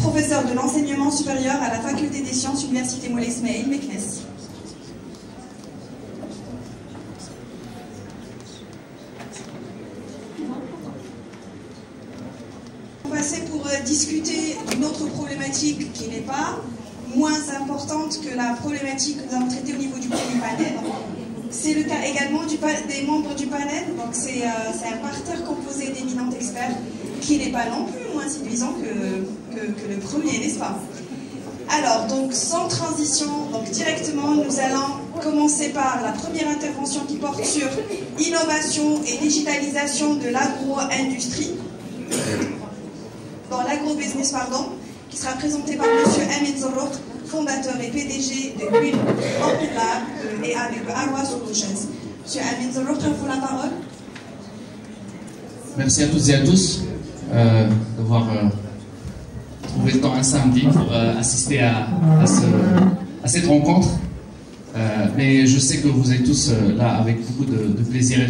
professeur de l'enseignement supérieur à la faculté des sciences Université Moulay Ismaïl, Meknès. On va passer pour discuter d'une autre problématique qui n'est pas moins importante que la problématique que nous avons traitée au niveau du premier panel. C'est le cas également des membres du panel, donc c'est un parterre composé d'éminents experts qui n'est pas non plus moins séduisant que le premier, n'est-ce pas? Alors, donc sans transition, donc directement nous allons commencer par la première intervention qui porte sur innovation et digitalisation de l'agro-industrie, dans l'agro-business, pardon, qui sera présentée par M. Amin Zorrouk, fondateur et PDG de Green Open Lab et avec Arwa Solutions. M. Amin Zorrouk, je vous la parole. Merci à toutes et à tous d'avoir trouvé le temps un samedi pour assister à cette rencontre. Mais je sais que vous êtes tous là avec beaucoup de plaisir et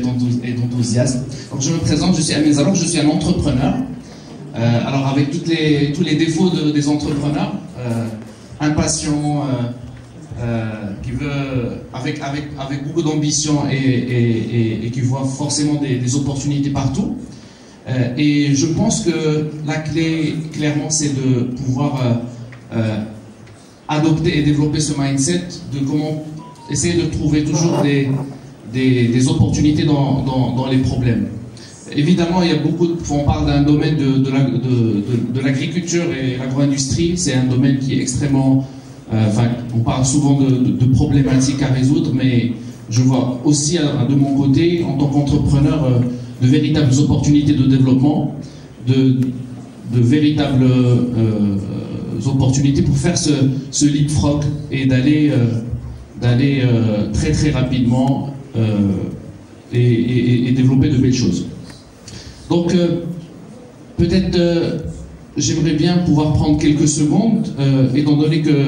d'enthousiasme. Donc je me présente, je suis Amin Zorrouk, je suis un entrepreneur. Alors avec tous les défauts des entrepreneurs, impatient, qui veut avec beaucoup d'ambition et qui voit forcément des opportunités partout. Et je pense que la clé, clairement, c'est de pouvoir adopter et développer ce mindset de comment essayer de trouver toujours des opportunités dans les problèmes. Évidemment, il y a on parle d'un domaine de l'agriculture et l'agro-industrie, c'est un domaine qui est extrêmement... on parle souvent de problématiques à résoudre, mais je vois aussi de mon côté, en tant qu'entrepreneur, de véritables opportunités de développement, de véritables opportunités pour faire ce leapfrog et d'aller très très rapidement et développer de belles choses. Donc, peut-être, j'aimerais bien pouvoir prendre quelques secondes, étant donné que,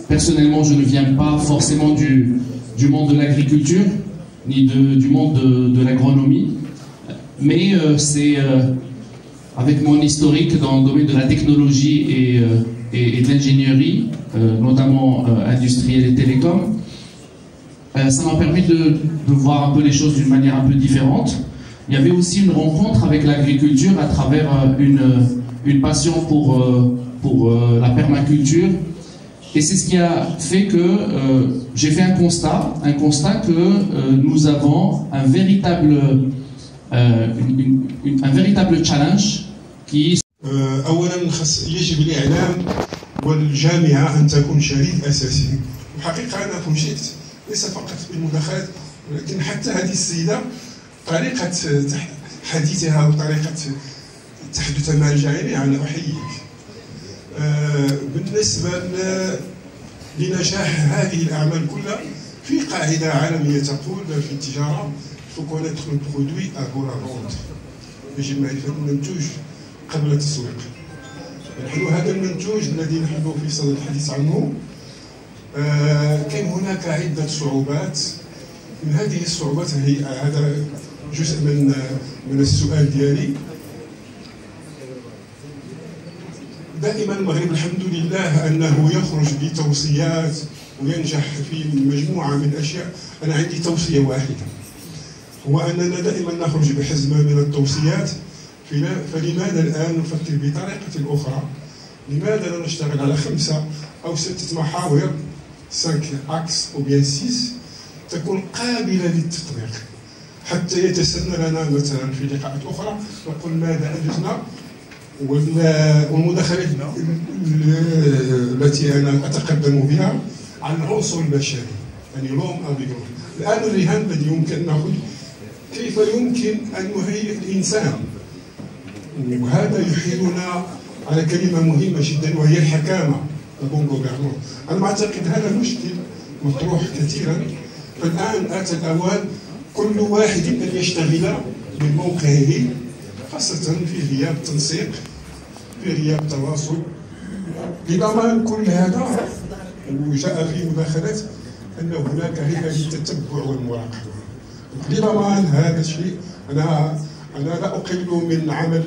personnellement, je ne viens pas forcément du monde de l'agriculture, ni du monde de l'agronomie, mais c'est avec mon historique dans le domaine de la technologie et de l'ingénierie, notamment industrielle et télécom, ça m'a permis de voir un peu les choses d'une manière un peu différente. Il y avait aussi une rencontre avec l'agriculture à travers une passion pour la permaculture. Et c'est ce qui a fait que j'ai fait un constat que nous avons un véritable challenge qui... أولا يجب الإعلام والجامعة أن تكون شريك أساسي. وحقيقة أنا فوجئت ليس فقط بالمداخلات ولكن حتى هذه السيدة طريقة حديثها وطريقة تحدثها مع الجميع أنا أحييك. بالنسبة لنجاح هذه الأعمال كلها في قاعدة عالمية تقول في التجارة faut connaître le produit avant la vente. يجب معرفة المنتوج قبل التسويق. نحن هذا المنتوج الذي نحن في صدد الحديث عنه كان هناك عدة صعوبات. من هذه الصعوبات هذا جزء من السؤال ديالي. دائما المغرب الحمد لله انه يخرج بتوصيات وينجح في مجموعه من الاشياء. انا عندي توصيه واحده، هو اننا دائما نخرج بحزمه من التوصيات، فلماذا الان نفكر بطريقه اخرى؟ لماذا لا نشتغل على 5 أو 6 محاور 5 اكس او بيان 6 تكون قابله للتطبيق، حتى يتسنى لنا مثلا في لقاءات اخرى نقول ماذا انجزنا. والمداخلات التي انا اتقدم بها عن العنصر البشري، يعني لوم ابيغون. الان الرهان الذي يمكن ان ناخذ كيف يمكن ان نهيئ الانسان، وهذا يحيلنا على كلمه مهمه جدا وهي الحكامه. انا اعتقد هذا المشكل مطروح كثيرا، فالان اتى الاوان كل واحد ان يشتغل من موقعه، خاصة في غياب تنسيق، في غياب تواصل، لضمان كل هذا. وجاء في مداخلات أن هناك هيئة للتتبع والمراقبة. لضمان هذا الشيء أنا لا أقل من عمل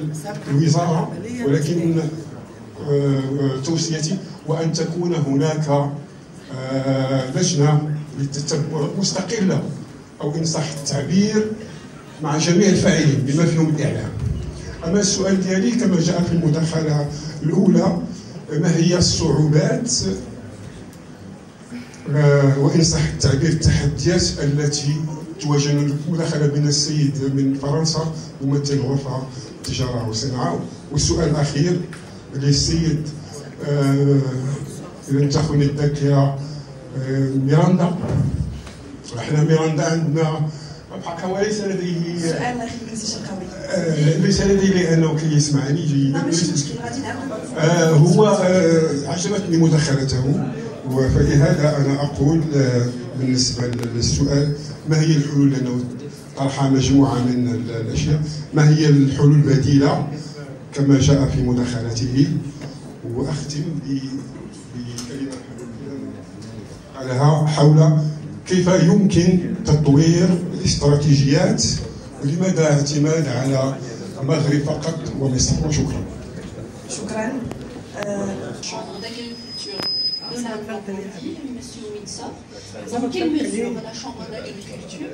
الوزارة، ولكن توصيتي وأن تكون هناك لجنة للتتبع مستقلة أو إن صح التعبير مع جميع الفاعلين بما فيهم الإعلام. أما السؤال ديالي كما جاء في المداخلة الأولى، ما هي الصعوبات وإن صح التعبير التحديات التي تواجهنا؟ المداخلة بين السيد من فرنسا ممثل غرفة التجارة والصناعة. والسؤال الأخير للسيد إذا لم تخن الذاكرة ميراندا. احنا ميراندا عندنا بحق ليس لديه سؤال الاخير سي شرقاوي. ليس لدي لانه كيسمعني جيدا. ماشي مشكل غادي نعاود. هو عجبتني مداخلته، فلهذا انا اقول بالنسبه للسؤال ما هي الحلول، لانه طرح مجموعه من الاشياء، ما هي الحلول البديله كما جاء في مداخلته. واختم بكلمه قالها حول كيف يمكن تطوير الاستراتيجيات ولماذا اعتماد على المغرب فقط ومصر. وشكرا. شكرا. Chambre d'agriculture de la Normandie, M. Windsor. Dans quelle mesure la Chambre d'agriculture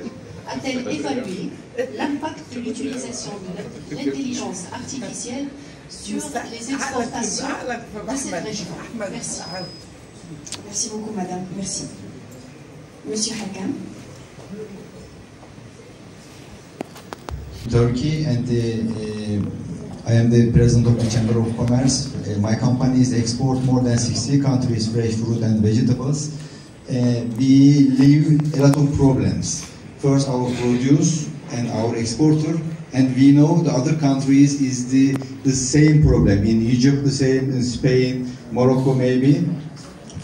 a-t-elle évalué l'impact de l'utilisation de l'intelligence artificielle sur les exportations de cette région? Merci. Merci beaucoup, madame. Merci. Monsieur Hakam. Turkey, and I am the president of the Chamber of Commerce. My company is export more than 60 countries fresh fruit and vegetables. We live a lot of problems. First, our produce and our exporter, and we know the other countries is the same problem. In Egypt, the same, in Spain, Morocco maybe,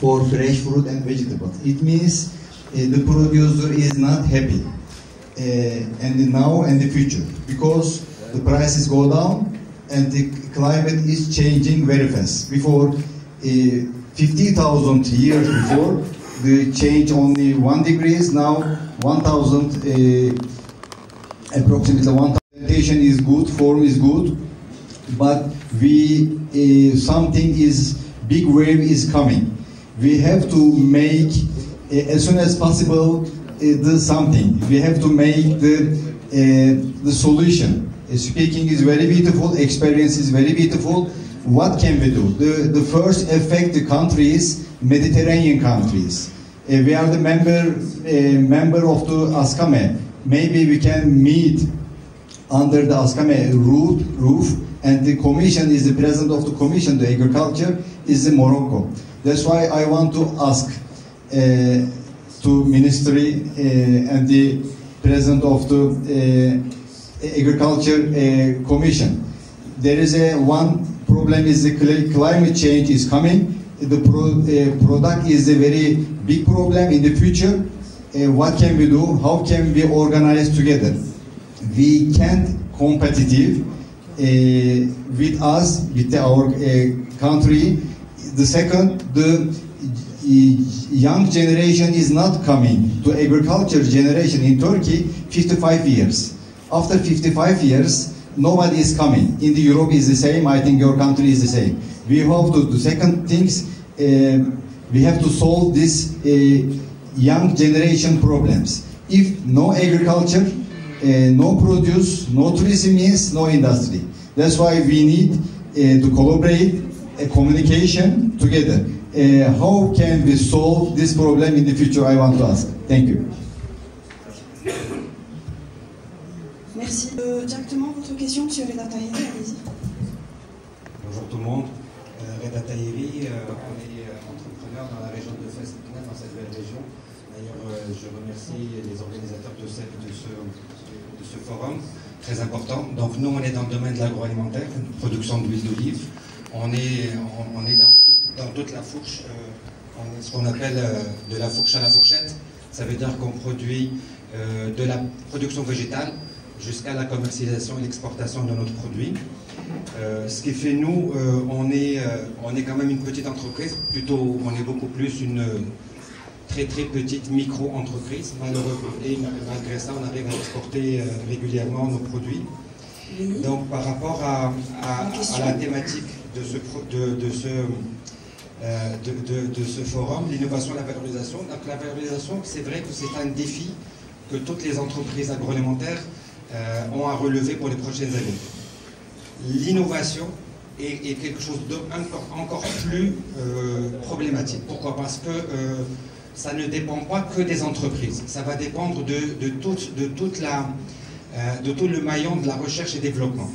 for fresh fruit and vegetables. It means the producer is not happy, and now and the future, because the prices go down and the climate is changing very fast. Before 50,000 years before, the change only 1 degree. Now 1,000, approximately 1,000. Plantation is good, form is good, but we something is big wave is coming. We have to make as soon as possible do something. We have to make the solution. Speaking is very beautiful, experience is very beautiful. What can we do? The first affect the countries, Mediterranean countries. We are the member of the ASCAME. Maybe we can meet under the ASCAME roof, and the commission is the president of the commission, the agriculture is in Morocco. That's why I want to ask to ministry and the president of the agriculture commission. There is one problem is the climate change is coming. The product is a very big problem in the future. What can we do? How can we organize together? We can't competitive with us, with our country. The second, the young generation is not coming to agriculture generation in Turkey 55 years. After 55 years, nobody is coming. In the Europe is the same. I think your country is the same. We have to, the second things, we have to solve this young generation problems. If no agriculture, no produce, no tourism means no industry. That's why we need to collaborate, communication together. How can we solve this problem in the future? I want to ask. Thank you. Merci. Directement votre question, Monsieur Reda Tahiri, allez-y. Bonjour tout le monde. Reda Tahiri, on est entrepreneur dans la région de Fès, dans cette belle région. D'ailleurs, je remercie les organisateurs de ce forum, très important. Donc nous, on est dans le domaine de l'agroalimentaire, production d'huile d'olive. On est dans toute la fourche, on est ce qu'on appelle de la fourche à la fourchette. Ça veut dire qu'on produit de la production végétale jusqu'à la commercialisation et l'exportation de notre produit. Ce qui fait nous, on est quand même une petite entreprise, plutôt on est beaucoup plus une très petite micro-entreprise. Malgré ça, on arrive à exporter régulièrement nos produits. Oui. Donc par rapport à la thématique ce forum, l'innovation et la valorisation. Donc la valorisation, c'est vrai que c'est un défi que toutes les entreprises agroalimentaires ont à relever pour les prochaines années. L'innovation est quelque chose encore plus problématique. Pourquoi? Parce que ça ne dépend pas que des entreprises. Ça va dépendre de tout le maillon de la recherche et développement.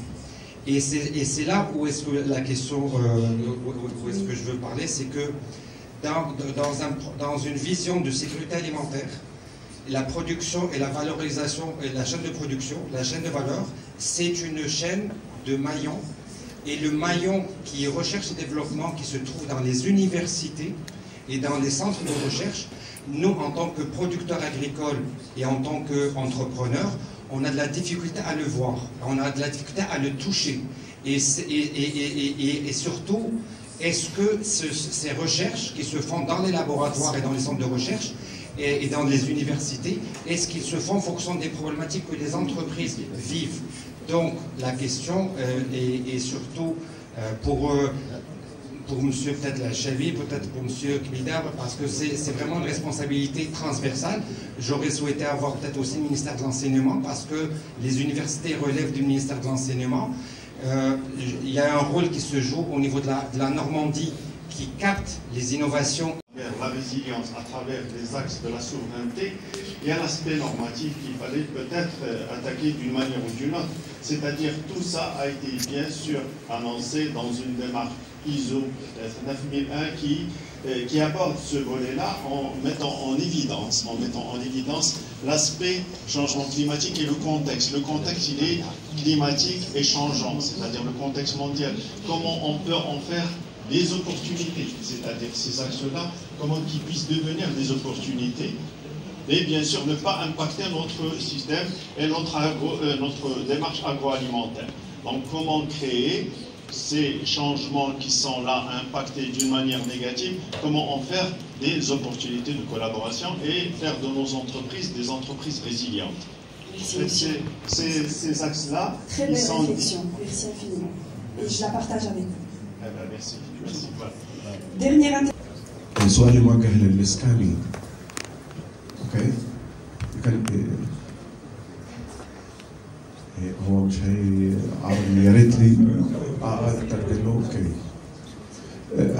Et c'est là où est-ce que la question, où est-ce que je veux parler, c'est que dans une vision de sécurité alimentaire, la production et la valorisation et la chaîne de production, la chaîne de valeur, c'est une chaîne de maillons. Et le maillon qui est recherche et développement, qui se trouve dans les universités et dans les centres de recherche, nous, en tant que producteurs agricoles et en tant qu'entrepreneurs, on a de la difficulté à le voir, on a de la difficulté à le toucher. Et surtout, est-ce que ces recherches qui se font dans les laboratoires et dans les centres de recherche et dans les universités, est-ce qu'ils se font en fonction des problématiques que les entreprises vivent? Donc la question est surtout pour M. peut-être Lachavi, peut-être pour M. Kmidar, parce que c'est vraiment une responsabilité transversale. J'aurais souhaité avoir peut-être aussi le ministère de l'Enseignement, parce que les universités relèvent du ministère de l'Enseignement. Il y a un rôle qui se joue au niveau de la Normandie, qui capte les innovations. La résilience à travers les axes de la souveraineté, il y a l'aspect normatif qu'il fallait peut-être attaquer d'une manière ou d'une autre. C'est-à-dire tout ça a été bien sûr annoncé dans une démarche ISO 9001 qui aborde ce volet-là en mettant en évidence l'aspect changement climatique et le contexte. Le contexte, il est climatique et changeant, c'est-à-dire le contexte mondial. Comment on peut en faire des opportunités, c'est-à-dire ces axes-là, comment qu'ils puissent devenir des opportunités, et bien sûr ne pas impacter notre système et notre démarche agroalimentaire. Donc comment créer ces changements qui sont là impactés d'une manière négative, comment en faire des opportunités de collaboration et faire de nos entreprises des entreprises résilientes. Ces axes-là, très belle réflexion, merci infiniment. Et je la partage avec vous. Eh ben, merci. Merci. Dernière سؤالي موجه للإسكاني. اوكي هو مش هيعرض، يا ريت لي اترجم له. اوكي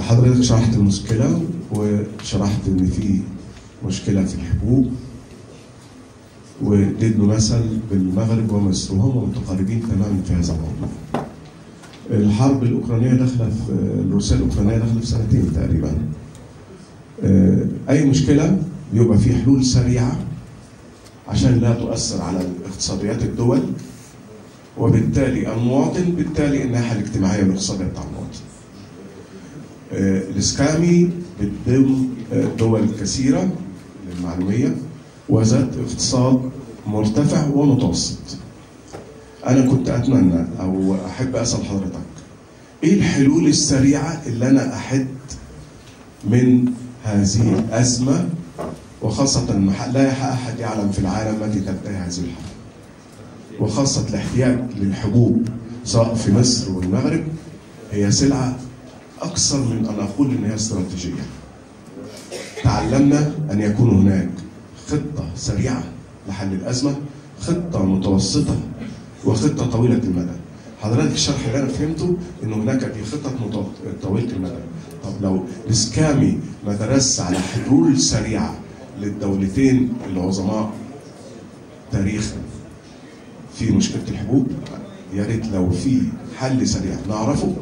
حضرتك شرحت المشكله وشرحت ان في مشكله في الحبوب، واديت له مثل بالمغرب ومصر وهم متقاربين تماما في هذا الموضوع. الحرب الاوكرانيه داخله في الروسيه الاوكرانيه داخله في سنتين تقريبا. اي مشكله بيبقى في حلول سريعه عشان لا تؤثر على اقتصاديات الدول، وبالتالي المواطن، بالتالي الناحيه الاجتماعيه والاقتصاديه بتاع المواطن. الاسكامي بتضم دول كثيره للمعلوميه وذات اقتصاد مرتفع ومتوسط. انا كنت اتمنى او احب اسال حضرتك ايه الحلول السريعه اللي انا احد من هذه الازمه، وخاصه لا احد يعلم في العالم متى تنتهي هذه الحرب، وخاصه الاحتياج للحبوب سواء في مصر والمغرب هي سلعه اكثر من ان اقول ان هي استراتيجيه. تعلمنا ان يكون هناك خطه سريعه لحل الازمه، خطه متوسطه وخطه طويله المدى. حضرتك الشرح اللي انا فهمته انه هناك دي خطه طويله المدى. طب لو الاسكامي ما درس على حلول سريعه للدولتين العظماء تاريخا في مشكله الحبوب، يا ريت لو في حل سريع نعرفه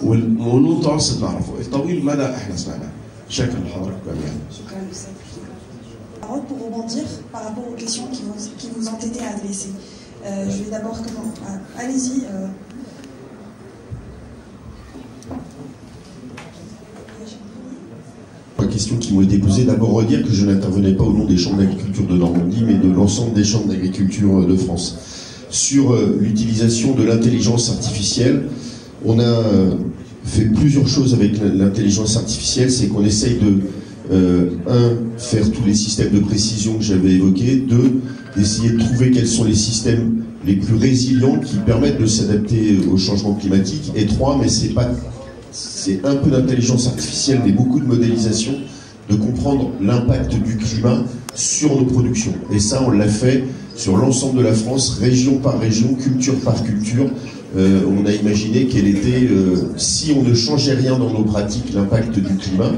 والمتوسط نعرفه، الطويل المدى احنا سمعناه. شكرا لحضرتك جميعا. Pour rebondir par rapport aux questions qui vous ont été adressées. Je vais d'abord commencer. Allez-y. La question qui m'a été posée, d'abord redire que je n'intervenais pas au nom des chambres d'agriculture de Normandie, mais de l'ensemble des chambres d'agriculture de France. Sur l'utilisation de l'intelligence artificielle, on a fait plusieurs choses avec l'intelligence artificielle, c'est qu'on essaye de faire tous les systèmes de précision que j'avais évoqués, d'essayer de trouver quels sont les systèmes les plus résilients qui permettent de s'adapter au changement climatique, et 3, mais c'est pas c'est un peu d'intelligence artificielle, mais beaucoup de modélisation, de comprendre l'impact du climat sur nos productions. Et ça, on l'a fait sur l'ensemble de la France, région par région, culture par culture. On a imaginé quel était, si on ne changeait rien dans nos pratiques, l'impact du climat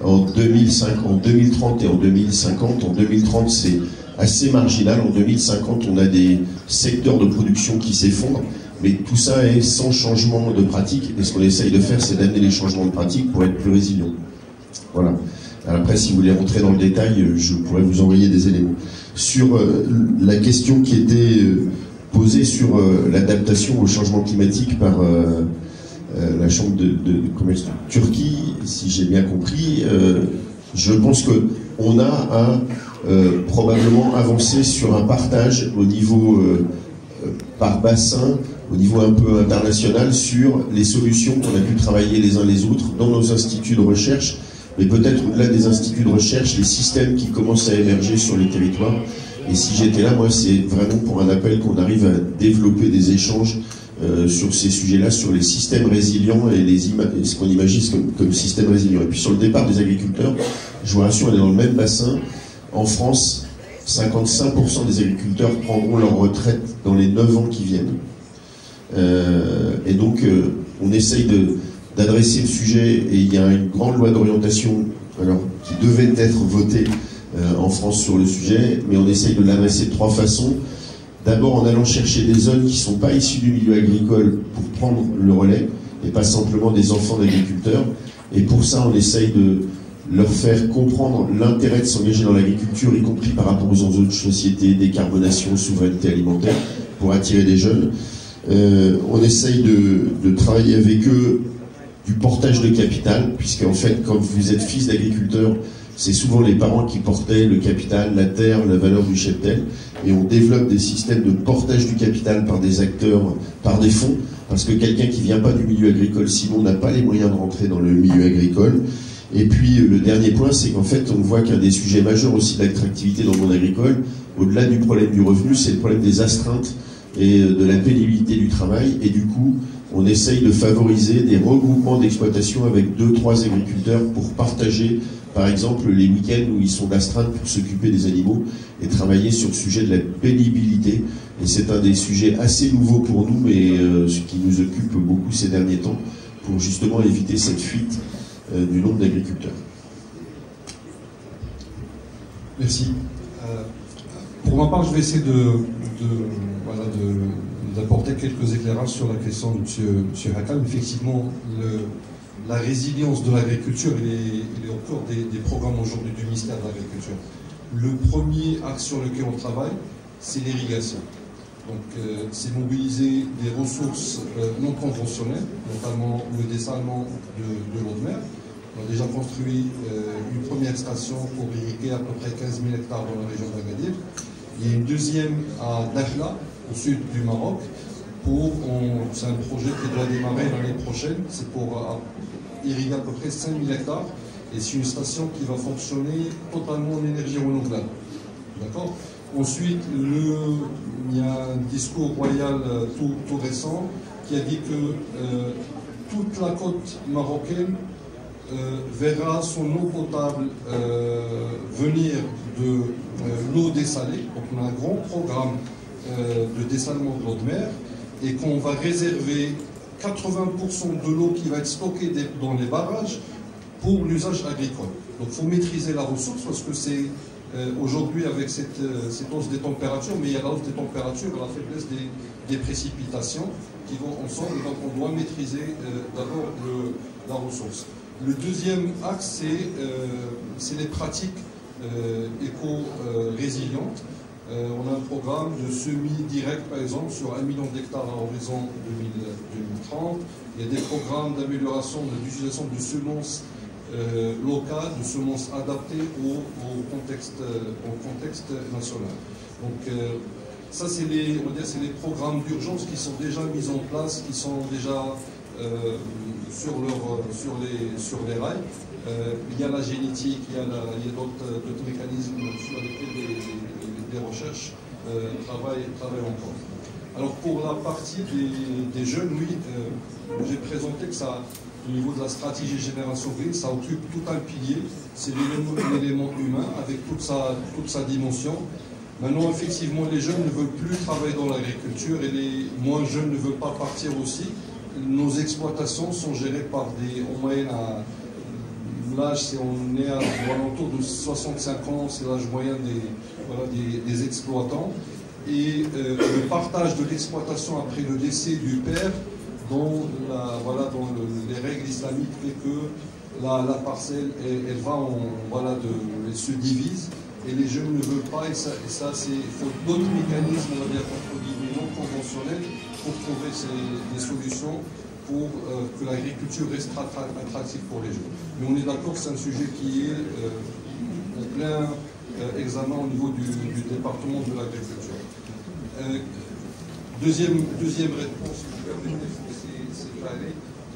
en 2030 et en 2050. En 2030, c'est assez marginal. En 2050, on a des secteurs de production qui s'effondrent. Mais tout ça est sans changement de pratique. Et ce qu'on essaye de faire, c'est d'amener les changements de pratique pour être plus résilients. Voilà. Après, si vous voulez rentrer dans le détail, je pourrais vous envoyer des éléments. Sur la question qui était posée sur l'adaptation au changement climatique par la Chambre de commerce de Turquie, si j'ai bien compris, je pense qu'on a à probablement avancer sur un partage au niveau par bassin, au niveau un peu international, sur les solutions qu'on a pu travailler les uns les autres dans nos instituts de recherche, mais peut-être au-delà des instituts de recherche, les systèmes qui commencent à émerger sur les territoires. Et si j'étais là, moi, c'est vraiment pour un appel qu'on arrive à développer des échanges sur ces sujets-là, sur les systèmes résilients et ce qu'on imagine comme système résilient. Et puis sur le départ des agriculteurs, je vous rassure, on est dans le même bassin. En France, 55% des agriculteurs prendront leur retraite dans les 9 ans qui viennent. Et donc, on essaye d'adresser le sujet, et il y a une grande loi d'orientation qui devait être votée en France sur le sujet, mais on essaye de l'adresser de 3 façons. D'abord en allant chercher des zones qui ne sont pas issues du milieu agricole pour prendre le relais, et pas simplement des enfants d'agriculteurs. Et pour ça, on essaye de leur faire comprendre l'intérêt de s'engager dans l'agriculture, y compris par rapport aux enjeux de société, décarbonation, souveraineté alimentaire, pour attirer des jeunes. On essaye de travailler avec eux du portage de capital, puisque en fait, quand vous êtes fils d'agriculteur, c'est souvent les parents qui portaient le capital, la terre, la valeur du cheptel, et on développe des systèmes de portage du capital par des acteurs, par des fonds, parce que quelqu'un qui ne vient pas du milieu agricole, sinon n'a pas les moyens de rentrer dans le milieu agricole. Et puis le dernier point, c'est qu'en fait, on voit qu'un des sujets majeurs aussi de l'attractivité dans le monde agricole, au-delà du problème du revenu, c'est le problème des astreintes et de la pénibilité du travail, et du coup, on essaye de favoriser des regroupements d'exploitation avec 2-3 agriculteurs pour partager, par exemple, les week-ends où ils sont d'astreinte pour s'occuper des animaux et travailler sur le sujet de la pénibilité. Et c'est un des sujets assez nouveaux pour nous, mais ce qui nous occupe beaucoup ces derniers temps, pour justement éviter cette fuite du nombre d'agriculteurs. Merci. Pour ma part, je vais essayer d'apporter quelques éclairages sur la question de M. Hakam. Effectivement, la résilience de l'agriculture, il est au cœur des programmes aujourd'hui du ministère de l'Agriculture. Le premier axe sur lequel on travaille, c'est l'irrigation. Donc, c'est mobiliser des ressources non conventionnelles, notamment le dessalement de l'eau de mer. On a déjà construit une première station pour irriguer à peu près 15 000 hectares dans la région d'Agadir. Il y a une deuxième à Dakhla, au sud du Maroc. C'est un projet qui doit démarrer l'année prochaine. C'est pour irriguer à peu près 5 000 hectares. Et c'est une station qui va fonctionner totalement en énergie renouvelable. D'accord ? Ensuite, il y a un discours royal tout récent qui a dit que toute la côte marocaine verra son eau potable venir de l'eau dessalée. Donc on a un grand programme de dessalement de l'eau de mer et qu'on va réserver 80% de l'eau qui va être stockée dans les barrages pour l'usage agricole. Donc il faut maîtriser la ressource parce que c'est aujourd'hui avec cette hausse des températures, mais il y a la hausse des températures et la faiblesse des précipitations qui vont ensemble, donc on doit maîtriser d'abord la ressource. Le deuxième axe, c'est les pratiques éco-résilientes. On a un programme de semis direct, par exemple, sur 1 million d'hectares à horizon 2030. Il y a des programmes d'amélioration de l'utilisation de semences locales, de semences adaptées au contexte national. Donc, ça, c'est les programmes d'urgence qui sont déjà mis en place, qui sont déjà sur les rails. Il y a la génétique, il y a d'autres mécanismes sur lesquels les recherches travaillent encore. Alors pour la partie des jeunes, oui, j'ai présenté que ça au niveau de la stratégie Génération Green, ça occupe tout un pilier, c'est l'élément humain avec toute sa dimension. Maintenant, effectivement, les jeunes ne veulent plus travailler dans l'agriculture et les moins jeunes ne veulent pas partir aussi. Nos exploitations sont gérées par en moyenne, l'âge, on est à l'entour de 65 ans, c'est l'âge moyen des exploitants. Et le partage de l'exploitation après le décès du père, dans les règles islamiques, fait que la parcelle, elle se divise. Et les jeunes ne veulent pas, et ça il faut d'autres mécanismes, on va dire, non conventionnels pour trouver des solutions pour que l'agriculture reste attractive pour les jeunes. Mais on est d'accord, c'est un sujet qui est en plein examen au niveau du département de l'agriculture. Deuxième réponse,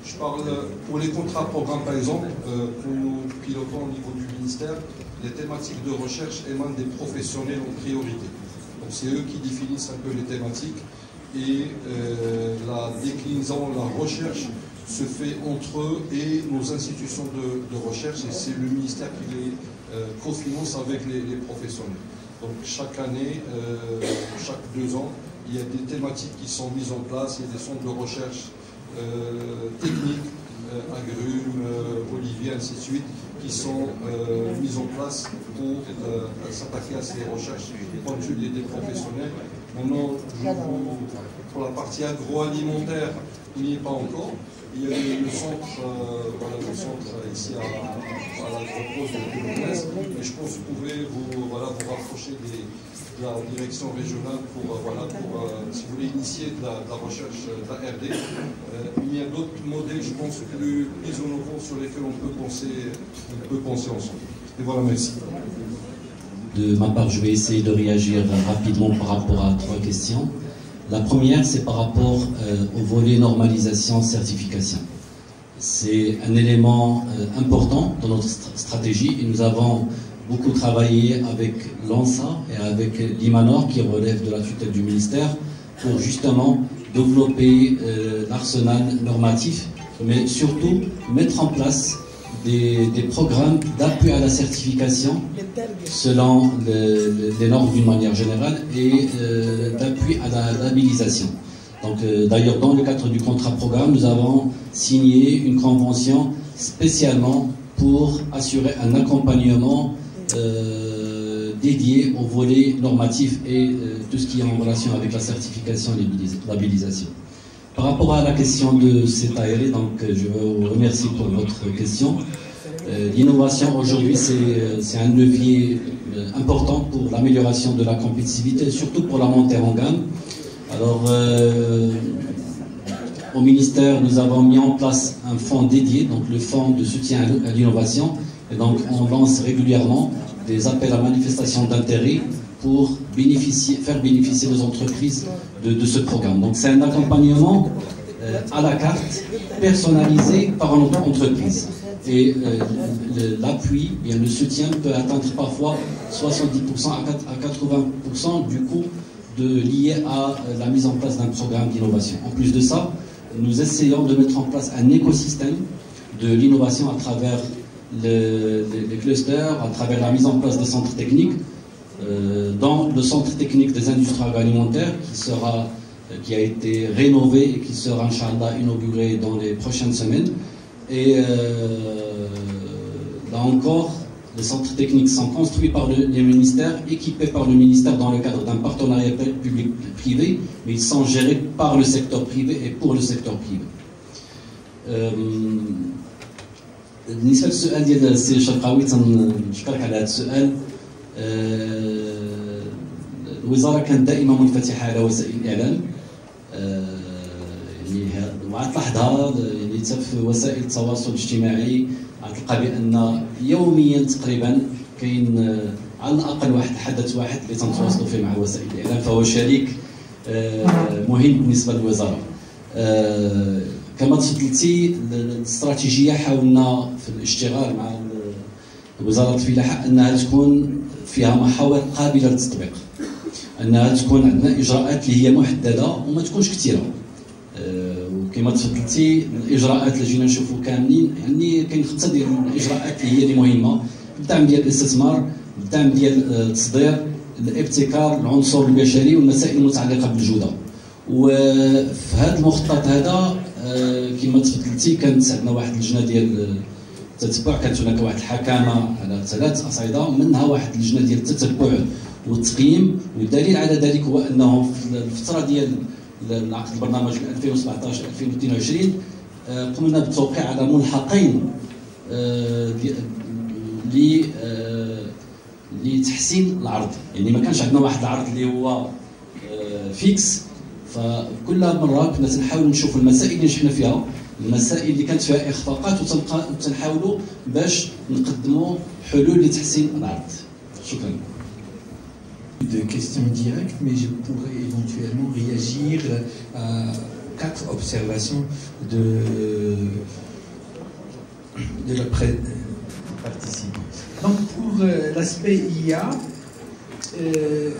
je parle pour les contrats programmes par exemple, que nous pilotons au niveau du ministère. Les thématiques de recherche émanent des professionnels en priorité. Donc c'est eux qui définissent un peu les thématiques et la déclinaison, la recherche se fait entre eux et nos institutions de recherche et c'est le ministère qui les cofinance avec les professionnels. Donc chaque année, chaque 2 ans, il y a des thématiques qui sont mises en place, il y a des centres de recherche techniques, agrumes, oliviers, ainsi de suite, qui sont mises en place pour s'attaquer à ces recherches pointues des professionnels. Maintenant, pour la partie agroalimentaire, il n'y est pas encore. Il y a le centre ici à la Grande-Pose de Pélonès, et je pense que vous pouvez vous rapprocher de la direction régionale pour si vous voulez initier de la recherche de la RD. Il y a d'autres modèles, je pense, plus innovants sur lesquels on peut penser ensemble. Et voilà, merci. De ma part, je vais essayer de réagir rapidement par rapport à 3 questions. La première, c'est par rapport au volet normalisation, certification. C'est un élément important dans notre stratégie et nous avons beaucoup travaillé avec l'ANSA et avec l'IMANOR qui relève de la tutelle du ministère pour justement développer l'arsenal normatif, mais surtout mettre en place des programmes d'appui à la certification selon les normes d'une manière générale et d'appui à la labellisation. Donc, d'ailleurs, dans le cadre du contrat programme, nous avons signé une convention spécialement pour assurer un accompagnement dédié au volet normatif et tout ce qui est en relation avec la certification et la labellisation. Par rapport à la question de CETAERE, donc je vous remercie pour votre question. L'innovation aujourd'hui, c'est un levier important pour l'amélioration de la compétitivité, surtout pour la montée en gamme. Alors, au ministère, nous avons mis en place un fonds dédié, donc le fonds de soutien à l'innovation. Et donc, on lance régulièrement des appels à manifestation d'intérêt pour faire bénéficier les entreprises de ce programme. Donc c'est un accompagnement à la carte, personnalisé par notre entreprise. Et l'appui, le soutien peut atteindre parfois 70% à 80% du coût lié à la mise en place d'un programme d'innovation. En plus de ça, nous essayons de mettre en place un écosystème de l'innovation à travers les clusters, à travers la mise en place des centres techniques, dans le centre technique des industries agroalimentaires qui a été rénové et qui sera, Inch'Allah, inauguré dans les prochaines semaines. Et là encore, les centres techniques sont construits par les ministères, équipés par le ministère dans le cadre d'un partenariat public-privé, mais ils sont gérés par le secteur privé et pour le secteur privé. بالنسبه للسؤال ديال السي الشرقاوي تنشكرك على هذا السؤال. الوزاره كانت دائما منفتحه على وسائل الاعلام، يعني وغتلاحظها يعني حتى في وسائل التواصل الاجتماعي غتلقى بان يوميا تقريبا كاين على الاقل حدث واحد اللي تنتواصلوا فيه مع وسائل الاعلام، فهو شريك مهم بالنسبه للوزاره. كما تفضلتي الاستراتيجيه حاولنا في الاشتغال مع وزاره الفلاحه انها تكون فيها محاور قابله للتطبيق، انها تكون عندنا اجراءات اللي هي محدده وما تكونش كثيره. كما تفضلتي الاجراءات اللي جينا نشوفوا كاملين يعني كاين خمسه ديال الاجراءات اللي هي اللي مهمه. الدعم ديال الاستثمار، الدعم ديال التصدير، الابتكار، العنصر البشري والمسائل المتعلقه بالجوده. وفي هذا المخطط هذا كما تفضلتي كانت عندنا واحد اللجنه ديال التتبع، كانت هناك واحد الحكامه على 3 اصعده، منها واحد اللجنه ديال التتبع والتقييم. والدليل على ذلك هو انه في الفتره ديال العقد البرنامج من 2017-2022 قمنا بالتوقيع على ملحقين لتحسين العرض. يعني ما كانش عندنا واحد العرض اللي هو فيكس، فكل مره كنا تنحاولوا نشوفوا المسائل اللي نجحنا فيها، المسائل اللي كانت فيها اخفاقات، وتنحاولوا باش نقدموا حلول لتحسين العرض. شكرا. De questions directes, mais je pourrais éventuellement réagir à 4 observations de la participant. Donc pour l'aspect IA,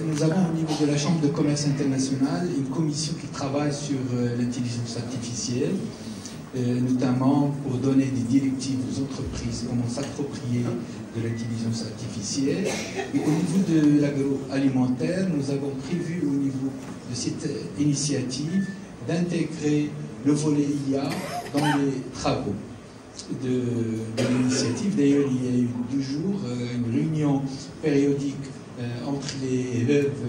nous avons au niveau de la Chambre de commerce internationale une commission qui travaille sur l'intelligence artificielle, notamment pour donner des directives aux entreprises, comment s'approprier de l'intelligence artificielle. Et au niveau de l'agroalimentaire, nous avons prévu au niveau de cette initiative d'intégrer le volet IA dans les travaux de l'initiative. D'ailleurs, il y a eu 2 jours une réunion périodique entre les hubs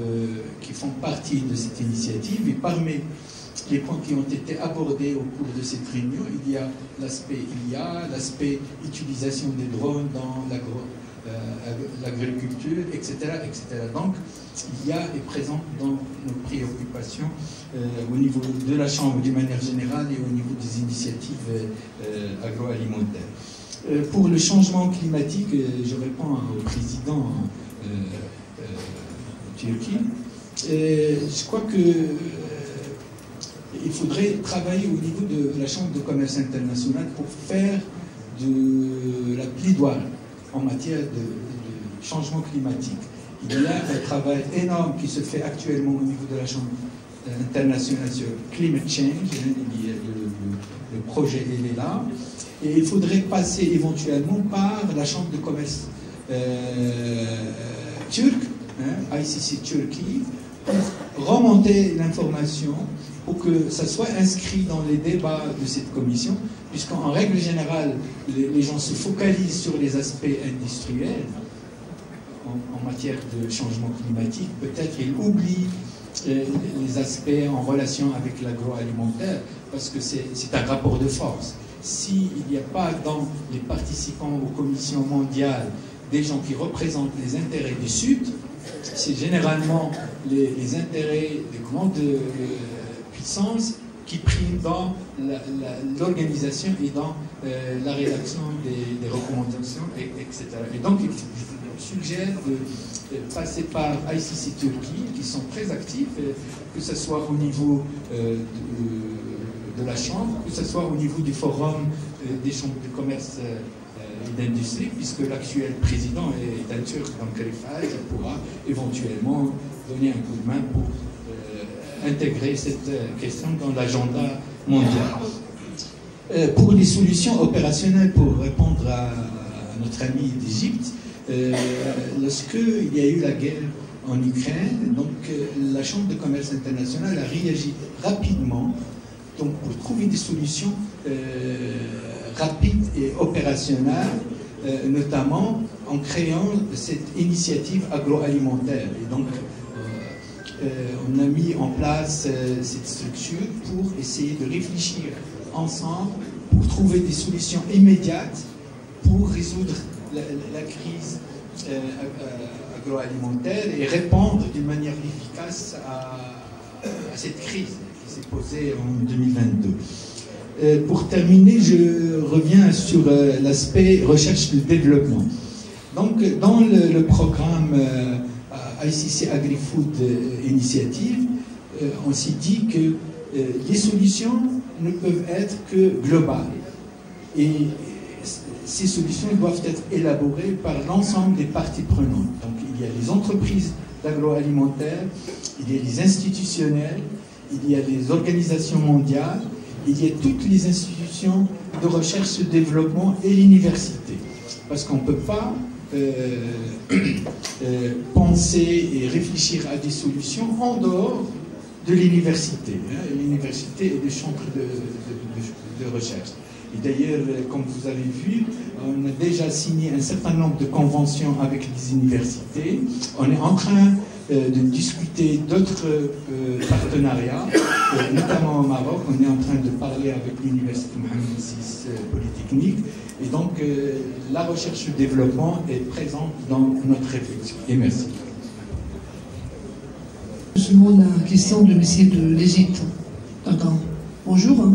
qui font partie de cette initiative. Et parmi les points qui ont été abordés au cours de cette réunion, il y a l'aspect IA, l'aspect utilisation des drones dans l'agriculture, etc., etc. Donc, l'IA est présent dans nos préoccupations au niveau de la Chambre d'une manière générale et au niveau des initiatives agroalimentaires. Pour le changement climatique, je réponds au président Turquie. Je crois que il faudrait travailler au niveau de la Chambre de commerce internationale pour faire de la plaidoirie en matière de changement climatique. Il y a un travail énorme qui se fait actuellement au niveau de la Chambre internationale sur Climate Change. Le projet est là. Et il faudrait passer éventuellement par la Chambre de commerce turque, ICC Turquie, pour remonter l'information, pour que ça soit inscrit dans les débats de cette commission, puisqu'en règle générale, les gens se focalisent sur les aspects industriels en matière de changement climatique. Peut-être ils oublient les aspects en relation avec l'agroalimentaire, parce que c'est un rapport de force. S'il n'y a pas dans les participants aux commissions mondiales des gens qui représentent les intérêts du Sud, c'est généralement les intérêts des grandes puissances qui priment dans l'organisation et dans la rédaction des recommandations, etc. Et donc, je suggère de passer par ICC Turquie, qui sont très actifs, que ce soit au niveau de la Chambre, que ce soit au niveau du forum des chambres de commerce et d'industrie, puisque l'actuel président est un Turc, donc Rifat, il pourra éventuellement donner un coup de main pour intégrer cette question dans l'agenda mondial. Pour les solutions opérationnelles, pour répondre à notre ami d'Égypte, lorsqu'il y a eu la guerre en Ukraine, donc la Chambre de commerce internationale a réagi rapidement donc, pour trouver des solutions rapides et opérationnelles, notamment en créant cette initiative agroalimentaire. Et donc, on a mis en place cette structure pour essayer de réfléchir ensemble, pour trouver des solutions immédiates pour résoudre la crise agroalimentaire et répondre d'une manière efficace à cette crise qui s'est posée en 2022. Pour terminer, je reviens sur l'aspect recherche et développement. Donc, dans le programme ICC Agri-Food Initiative, on s'est dit que les solutions ne peuvent être que globales. Et ces solutions doivent être élaborées par l'ensemble des parties prenantes. Donc, il y a les entreprises d'agroalimentaire, il y a les institutionnels, il y a les organisations mondiales, il y a toutes les institutions de recherche et de développement et l'université. Parce qu'on ne peut pas penser et réfléchir à des solutions en dehors de l'université. L'université et des centres de recherche. Et d'ailleurs, comme vous avez vu, on a déjà signé un certain nombre de conventions avec les universités. On est en train de discuter d'autres partenariats, notamment au Maroc. On est en train de parler avec l'université Mohamed VI Polytechnique. Et donc, la recherche et le développement est présente dans notre réflexion. Et merci. Je demande la question de monsieur de l'Égypte. D'accord. Bonjour.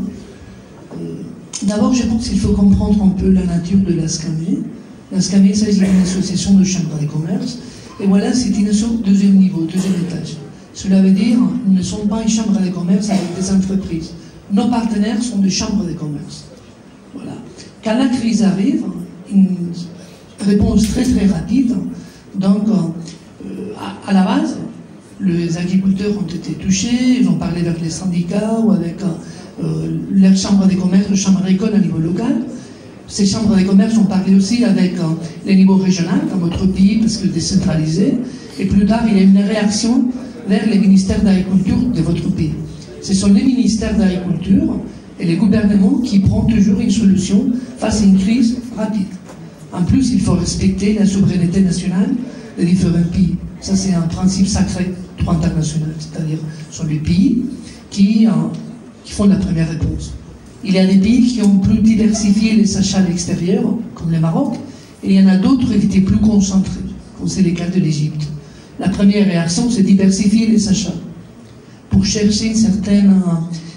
D'abord, je pense qu'il faut comprendre un peu la nature de l'ASCAME. L'ASCAME, il s'agit d'une association de chambres de commerce. Et voilà, c'est une association deuxième niveau, deuxième étage. Cela veut dire qu'ils ne sont pas une chambre de commerce avec des entreprises. Nos partenaires sont des chambres de commerce. Voilà. Quand la crise arrive, une réponse très très rapide. Donc, à la base, les agriculteurs ont été touchés, ils ont parlé avec les syndicats ou avec les chambres de commerce, les chambres agricoles à niveau local. Ces chambres de commerce ont parlé aussi avec les niveaux régionaux dans votre pays parce que décentralisé. Et plus tard, il y a une réaction vers les ministères d'agriculture de votre pays. Ce sont les ministères d'agriculture et les gouvernements qui prennent toujours une solution face à une crise rapide. En plus, il faut respecter la souveraineté nationale des différents pays. Ça, c'est un principe sacré du droit international. C'est-à-dire, ce sont les pays qui font la première réponse. Il y a des pays qui ont plus diversifié les achats à l'extérieur, comme le Maroc, et il y en a d'autres qui étaient plus concentrés, comme c'est le cas de l'Égypte. La première réaction, c'est diversifier les achats pour chercher une certaine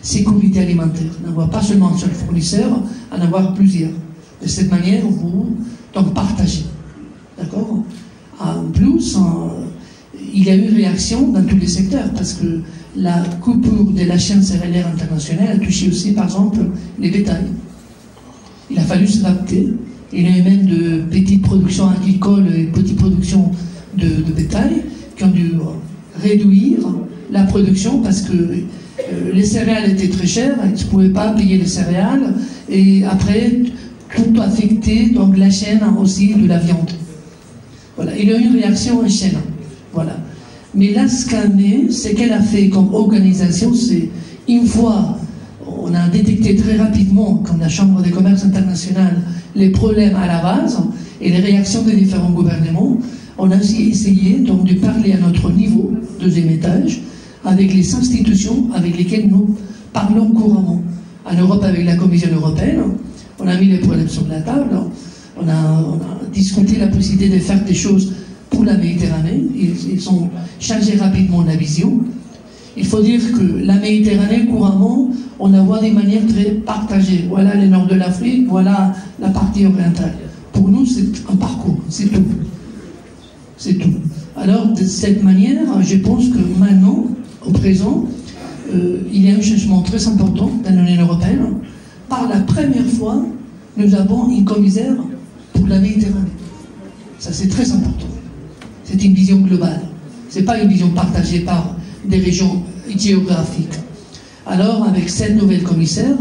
sécurité alimentaire. N'avoir pas seulement un seul fournisseur, en avoir plusieurs. De cette manière, vous donc partagez. D'accord? En plus, il y a eu une réaction dans tous les secteurs, parce que la coupure de la chaîne céréalière internationale a touché aussi, par exemple, les bétails. Il a fallu s'adapter. Il y a eu même de petites productions agricoles et petites productions de bétail qui ont dû réduire la production parce que les céréales étaient très chères, ils ne pouvaient pas payer les céréales, et après, tout affecté, donc la chaîne aussi de la viande. Voilà, il y a eu une réaction en chaîne. Voilà. Mais l'ASCAME, ce qu'elle a fait comme organisation, c'est une fois, on a détecté très rapidement, comme la Chambre de commerce internationale, les problèmes à la base et les réactions des différents gouvernements, on a aussi essayé donc, de parler à notre niveau, deuxième étage, avec les institutions avec lesquelles nous parlons couramment. En Europe, avec la Commission européenne, on a mis les problèmes sur la table, on a discuté la possibilité de faire des choses pour la Méditerranée. Ils ont changé rapidement la vision. Il faut dire que la Méditerranée, couramment, on la voit de manière très partagée. Voilà le nord de l'Afrique, voilà la partie orientale. Pour nous, c'est un parcours, c'est tout. C'est tout. Alors, de cette manière, je pense que maintenant, au présent, il y a un changement très important dans l'Union européenne. Par la première fois, nous avons une commissaire pour la Méditerranée. Ça, c'est très important. C'est une vision globale. Ce n'est pas une vision partagée par des régions géographiques. Alors, avec cette nouvelle commissaire,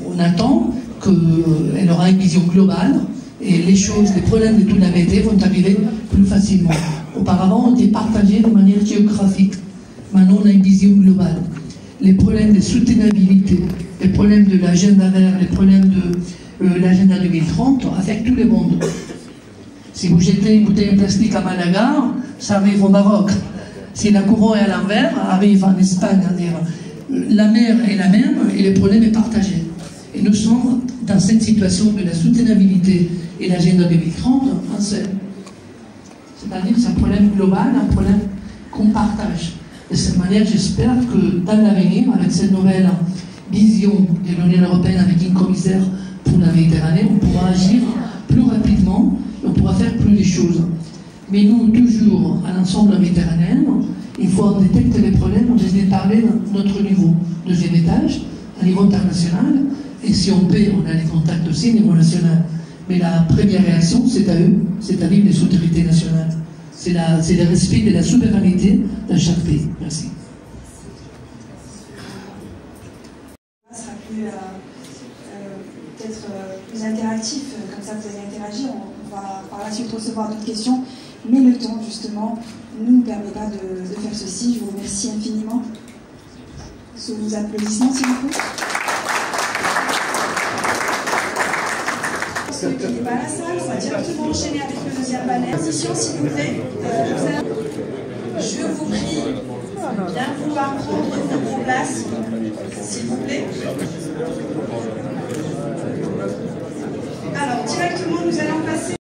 on attend qu'elle aura une vision globale et les choses, les problèmes de toute la Méditerranée vont arriver plus facilement. Auparavant, on était partagés de manière géographique. Maintenant, on a une vision globale. Les problèmes de soutenabilité, les problèmes de l'agenda vert, les problèmes de l'agenda 2030 affectent tout le monde. Si vous jetez une bouteille de plastique à Malaga, ça arrive au Maroc. Si la couronne est à l'envers, arrive en Espagne. La mer est la même et le problème est partagé. Et nous sommes dans cette situation de la soutenabilité et l'agenda 2030 en seul. C'est-à-dire que c'est un problème global, un problème qu'on partage. De cette manière, j'espère que dans l'avenir, avec cette nouvelle vision de l'Union européenne avec une commissaire pour la Méditerranée, on pourra agir plus rapidement et on pourra faire plus de choses. Mais nous, toujours, à l'ensemble méditerranéen, il faut détecter les problèmes, on les parler à notre niveau, deuxième étage, à niveau international, et si on peut, on a les contacts aussi au niveau national. Mais la première réaction, c'est à eux, c'est-à-dire les autorités nationales. C'est le respect de la souveraineté de chaque pays. Merci. Ça sera plus peut-être plus interactif, comme ça vous allez interagir, on va par la suite recevoir d'autres questions, mais le temps justement ne nous permet pas de faire ceci. Je vous remercie infiniment. Sous vos applaudissements s'il vous plaît. Ceux qui n'est pas à la salle, on va directement enchaîner avec le deuxième panel. Transition s'il vous plaît. Je vous prie bien vouloir prendre vos places, s'il vous plaît. Alors, directement, nous allons passer